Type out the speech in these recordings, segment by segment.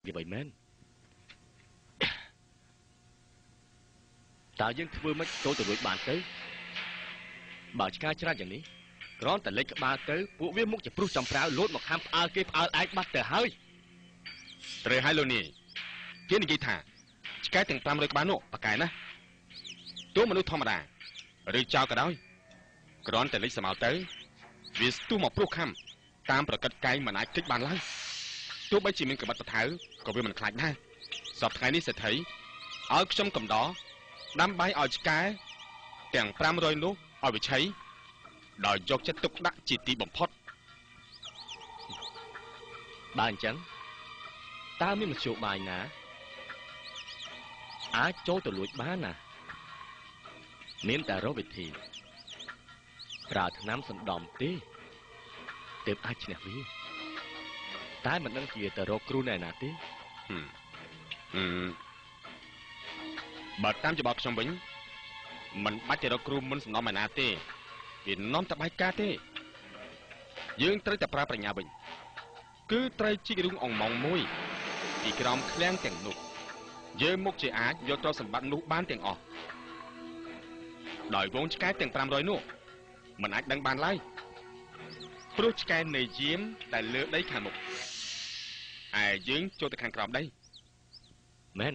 វាបីមែនតើយើងធ្វើមិនចូលទៅរួចបានទៅបើឆ្កែច្រើនយ៉ាងនេះគ្រាន់តែលេចក្បាលទៅពួកវាមុខជាព្រុសចំប្រាវលោតមកខាំផ្អើលគេផ្អើលឯងបាត់ទៅហើយត្រូវហើយលោកនាយគេនិយាយថាឆ្កែទាំង500ក្បាលនោះប៉ាកែណាទោះមនុស្សធម្មតាឬចោលក៏ដោយគ្រាន់តែលេចស្មៅទៅវាស្ទុះមកព្រុសខំតាមប្រកិតកែងមិនអាចគេចបានឡើយទោះបីជាមានក្បិតប្រថៅក៏វាមិនខ្លាចដែរសពថ្ងៃនេះសេដ្ឋីឲ្យខ្ញុំកំដរដាំបាយឲ្យឆ្កែទាំង500នោះឲ្យវាឆីដោយយកចិត្តទុកដាក់ជាទីបំផុតបើអញ្ចឹងតើមានមធ្យោបាយណាអាចចូលទៅលួចបានណាមានតែរកវិធីប្រើថ្នាំសណ្ដំទេទើបអាចឈ្នះវាតែមិនដឹងជាទៅរកគ្រូណែណាទេបើតាមច្បាប់ខ្ញុំវិញមិនបាច់ទៅរកគ្រូមិនសំណំឯណាទេវានាំតែបាយការទេយើងត្រូវតែប្រើប្រាជ្ញាវិញគឺត្រូវជីករូងអង្មងមួយពីក្រោមឃ្លាំងទាំងនោះយើងមុខជាអាចយកទ្រព្យសម្បត្តិនោះបានទាំងអស់ដោយវងឆ្កែទាំង500នោះមិនអាចដឹងបានឡើយព្រោះឆ្កែនៃយាមដែលលើដីខាងមុខឯយើងចូលទៅខាងក្រោមដីមែន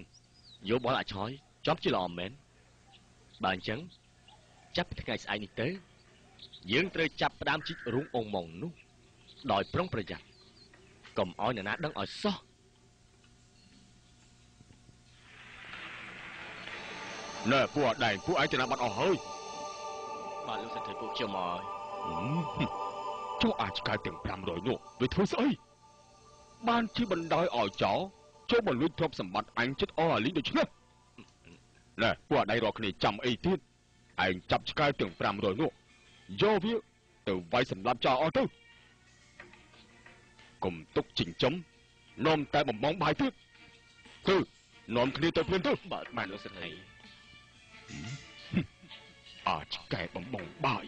យោបល់អាចឆយចំជាល្អមែនបើអញ្ចឹងចាប់ពីថ្ងៃស្អែកនេះទៅយើងត្រូវចាប់ផ្ដើមជីករូងអង្មងនោះដោយប្រុងប្រយ័ត្នកុំឲ្យអ្នកណាដឹងឲ្យសោះណែពួកអដែងពួកឯងទៅណាបាត់អស់ហើយបាទលោកសេដ្ឋីពួកខ្ញុំមកចុះអាចឆ្កែទាំង500នោះវាធ្វើស្អីបានជាបណ្ដោយឲ្យចោលចូលមកលួចទ្រព្យសម្បត្តិអញចិត្តអស់អាលីដូច្នេះណែពួកអដែងរកគ្នាចាំអីទៀតឯងចាប់ឆ្កែទាំង500នោះយកវាទៅវាយសម្លាប់ចោលអស់ទៅកុំទុកចិញ្ចឹមនាំតែបំងបាយទៀតគឺនាំគ្នាទៅភ្លាមទៅបាទលោកសេដ្ឋីអាចកែបំងបាយ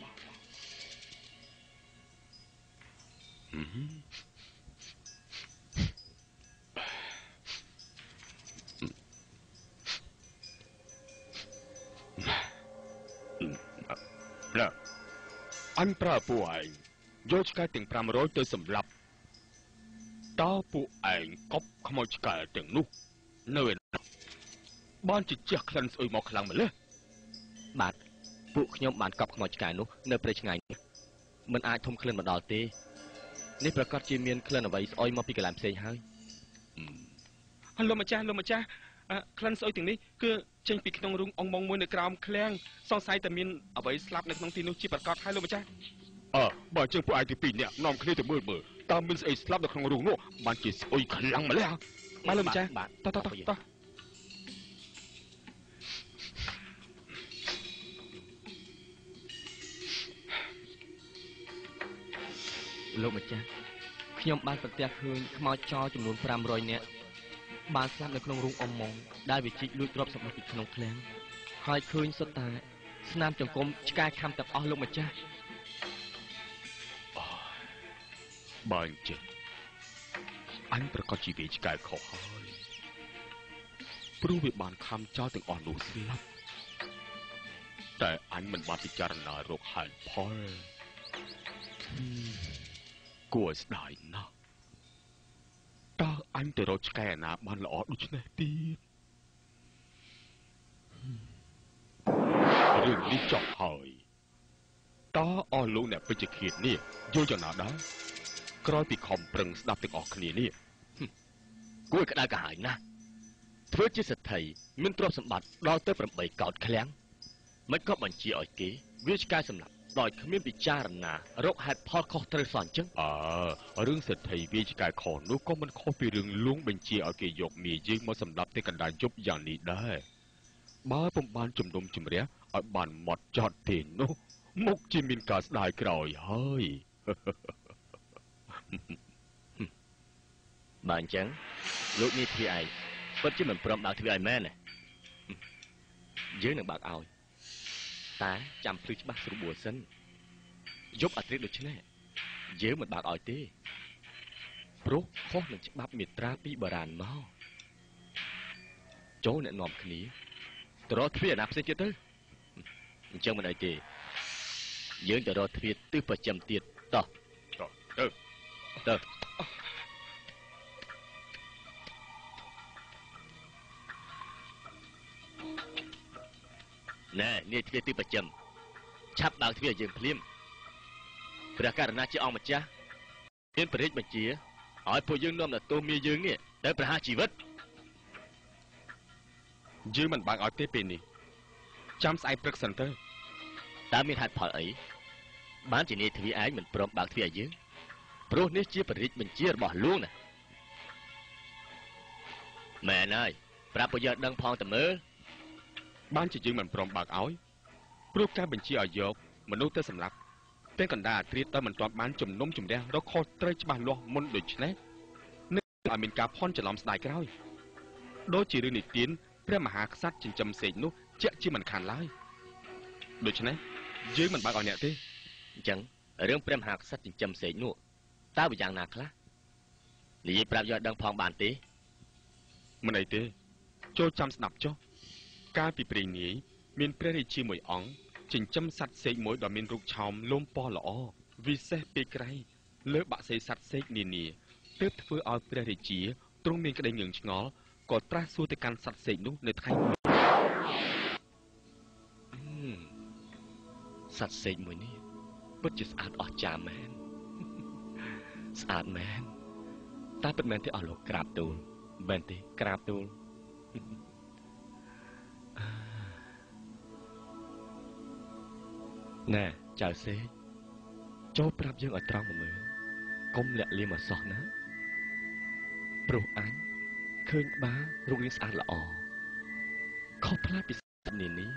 ណាអញប្រើពួកឯងយកឆ្កែទាំង500ទៅសម្លាប់តើពួកឯងកប់ខ្មោចឆ្កែទាំងនោះនៅឯណាបានជជះក្លិនស្អុយមកខ្លាំងម្ល៉េះបាទពួកខ្ញុំបានកប់ខ្មោចឆ្កែនោះនៅព្រៃឆ្ងាយនេះមិនអាចធំក្លិនមកដល់ទេនេះប្រកាសជាមានក្លិនអ្វីស្អុយមកពីកន្លែងផ្សេងហើយលោកម្ចាស់ក្លិនស្អុយទាំងនេះគឺចេញពីក្នុងរូងអង្មងមួយនៅក្រោមឃ្លាំងសង្ស័យតែមានអ្វីស្លាប់នៅក្នុងទីនោះជាប្រកាសហើយលោកម្ចាស់បើជើងពួកឯងទី2នាក់នាំគ្នាទៅមើលតើមានស្អីស្លាប់នៅក្នុងរូងនោះបានជាស្អុយខ្លាំងម្ល៉េះបាទលោកម្ចាស់តោះលោកម្ចាស់ខ្ញុំបានប្រទះឃើញខ្មោចចោចំនួន500នាក់បានស្លាប់នៅក្នុងរូងអង្មងដែលវាជីកលួចទ្រព្យសម្បត្តិពីក្នុងឃ្លាំងហើយឃើញសុទ្ធតែស្នាមចង្គមឆ្កែខំទាំងអស់លោកម្ចាស់បើអញ្ចឹងអញប្រកាសជាវាឆ្កែខុសហើយព្រោះវាបានខំចោលទាំងអស់នោះស្លាប់តែអញមិនបានពិចារណារកហេតុផលគួរស្ដាយណាស់តើអញទៅរកឆ្កែណាបានល្អដូច្នេះទៀតរឿងនេះចប់ហើយតើអស់លោកអ្នកពេជ្ជឃាតនេះយល់យ៉ាងណាដែរក្រោយពីខំប្រឹងស្ដាប់ទាំងអស់គ្នានេះគួរក្តៅក្រហាយណាស់ធ្វើជាសេដ្ឋីមានទ្រព្យសម្បត្តិដល់ទៅ8កោដឃ្លាំងមិនក៏បញ្ជាឲ្យគេវាឆ្កែសម្លាប់ដោយគ្មានពិចារណារកហេតុផលខុសត្រូវសោះអញ្ចឹងរឿងសេដ្ឋីវាឆ្កែខុសនោះក៏មិនខុសពីរឿងលួងបញ្ជាឲ្យគេយកមាយើងមកសម្លាប់ទីកណ្ដាលយប់យ៉ាងនេះដែរបើពុំបានជំនុំជម្រះឲ្យបានម៉ត់ចត់ទេនោះមុខជាមានការស្ដាយក្រោយហើយបើអញ្ចឹងលោកនេះធ្វើឯងពិតជាមិនព្រមបើកធ្វើឲ្យមែនទេយើងនឹងបើកឲ្យតែចាំភ្លឺច្បាស់ស្រួលបួលសិនយប់អាត្រិតដូច្នេះយើងមិនបើកឲ្យទេ ព្រោះខុសនឹងច្បាប់មេត្រាពីបុរាណមកចូលអ្នកនាំគ្នាទៅរកទ្វារណាផ្សេងទៀតទៅអញ្ចឹងមិនអីទេយើងទៅរកទ្វារទិសប្រចាំទៀតតោះទៅណែនេះទ្វារទិសប្រចាំឆាប់បើកទ្វារយើងភ្លាមព្រះករណាជាអង្គម្ចាស់មានព្រះរាជបញ្ជាឲ្យពួកយើងនាំដល់ទោសមាយើងនេះទៅប្រហារជីវិតយើងមិនបើកឲ្យទេពេលនេះចាំស្អែកព្រឹកសិនទៅតើមានហេតុផលអីបានជានាយទ្វារឯងមិនព្រមបើកទ្វារឲ្យយើងព្រោះនេះជាព្រះរាជបញ្ជារបស់លោកណាមែនហើយប្រាប់ពួកយើងដឹងផងតើមើលបានជាយើងមិនព្រមបើកឲ្យព្រោះការបញ្ជាឲ្យយកមនុស្សទៅសម្លាប់ទាំងកណ្ដាលអាត្រៀតដោយមិនទាន់បានជំនុំជម្រះរកខុសត្រូវច្បាស់លាស់មុនដូច្នេះនឹងឲ្យមានការភ័ន្តច្រឡំស្ដាយក្រោយដូចជារឿងនិទានព្រះមហាក្សត្រចិញ្ចឹមសេកនោះជាក់ជាមិនខានឡើយដូច្នេះយើងមិនបើកឲ្យអ្នកទេអញ្ចឹងរឿងព្រះមហាក្សត្រចិញ្ចឹមសេកនោះតើវាយ៉ាងណាខ្លះនិយាយប្រាប់យកដឹងផងបានទេមិនអីទេចូលចាំស្ដាប់ចុះកាលពីព្រេងនាយមានព្រះរាជាមួយអង្គចិញ្ចឹមសត្វសេកមួយដ៏មានរូបឆោមលោមពណ៌ល្អវិសេសពីក្រៃលើបាក់សីសត្វសេកនានាទើបធ្វើឲ្យព្រះរាជាទ្រង់មានក្តីងឿងឆ្ងល់ក៏ត្រាស់សួរទៅកាន់សត្វសេកនោះនៅថ្ងៃសត្វសេកមួយនេះពិតជាស្អាតអស្ចារ្យមែនស្អាតមែនតែពិតមែនទេអស់លោកក្រាបទូលមែនទេក្រាបទូលណែចៅសេកចូលប្រាប់យើងឲ្យត្រង់មកមើលកុំលាក់លៀមអសោះណាព្រោះអញឃើញបារូបរាងស្អាតល្អខុសប្លែកពីនេះ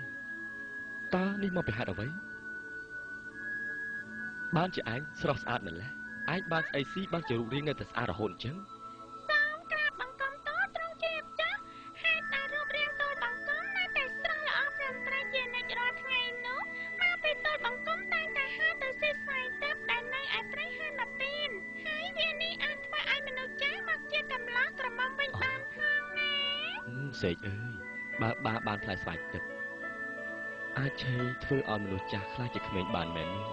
តើនេះមកពីហេតុអ្វីបានជាឯងស្រស់ស្អាតម្ល៉េះឯងបានស្អីស៊ីបានជារូបរាងនៅតែស្អាតរហូតអញ្ចឹងសូមក្រាបបង្គំតទ្រង់ជាម្ចាស់ហេតុតែរូបរាងទូលបង្គំនៅតែស្រស់ល្អព្រមត្រូវជានិច្ចរាល់ថ្ងៃនោះមកពីទូលបង្គំតែងតែហៅទៅស៊ីស្វែងទិព្វដែលនៅឯព្រៃហើយមកពីនហើយវានេះអាចធ្វើឲ្យមនុស្សចាស់មកជាកម្លោះក្រមុំវិញបានផងណាសេកអើយបើបានផ្លែស្វាយទឹកអាចឆេធ្វើឲ្យមនុស្សចាស់ខ្លាចជាក្មេងបានមែននោះ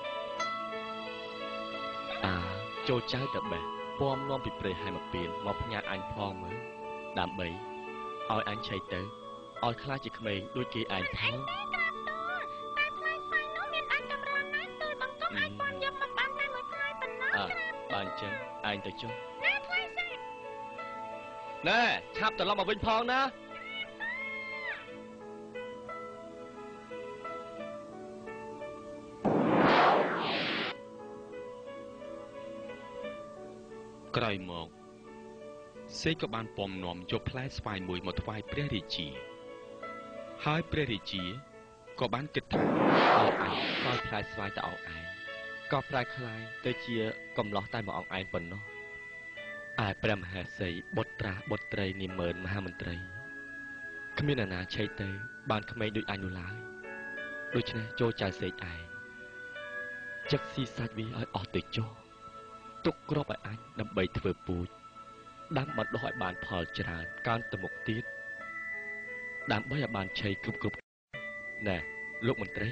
ចូលចៅតបេះពំនាំពីព្រៃហើយមកពៀនមកផ្ញើអញផងមើលដើម្បីឲ្យអញឆេទៅឲ្យខ្លាចជាក្មេងដូចគេឯងផងតែផ្លែស្វាយនោះមានអាចកម្រណាស់ទូលបង្គំអាចពំយកមកបានតែមួយផ្លែប៉ុណ្ណោះបានអញ្ចឹងឯងទៅចុះណាផ្លែស្វាយណែឆាប់ត្រឡប់មកវិញផងណាក្រោយមកសេកក៏បានពំនាំយកផ្លែស្វាយមួយមកថ្វាយព្រះរាជាហើយព្រះរាជាក៏បានគិតថាឲ្យអញឲ្យផ្លែស្វាយទៅអស់ឯងក៏ប្រែคล้ายទៅជាកំឡោះតែមួយអង្គឯងប៉ុណ្ណោះឯព្រះមហេសីបុត្រីនាម៉ឺនមហាមន្ត្រីគ្មានអ្នកណាឆេកទៅបានក្មេងដូចអញនោះឡើយដូច្នេះចូលចៅសេកឯងចឹកស៊ីសាច់វាឲ្យអស់ទៅចុះទុកគ្រាប់ឲ្យអញដើម្បីធ្វើពូជដាំបណ្ដុះឲ្យបានផលច្រើនកើនទៅមុខទៀតដើម្បីឲ្យបានឆៃគ្រប់ណែលោកមន្ត្រី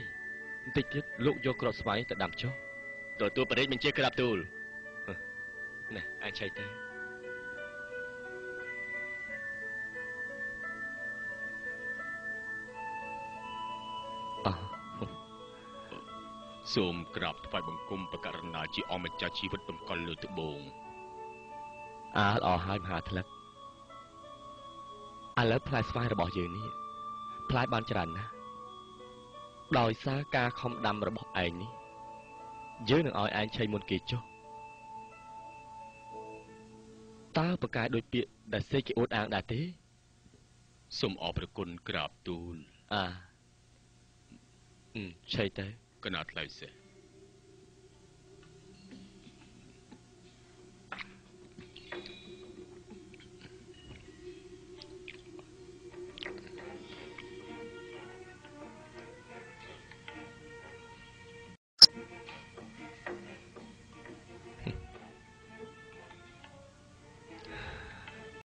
បន្តិចទៀតលោកយកគ្រាប់ស្វាយទៅដាំចុះទទួលបរិយាបញ្ជាក្រាបទូលណែអញឆៃទៅសូមក្រាបថ្វាយបង្គំប្រករណាជាអម្ចាស់ជីវិតតម្កល់លើត្បូងល្អហើយមហាថ្លឹកឥឡូវផ្លែស្វាយរបស់យើងនេះផ្លែបានច្រើនណាស់ដោយសារការខំដាំរបស់ឯងនេះយើងនឹងឲ្យឯងឆៃមុនគេចុះតើប្រកែកដូចពាក្យដែលសេកគេអួតអាងដែរទេសូមអរព្រគុណក្រាបទូលឆៃទៅកណាត់ថ្លៃសេះ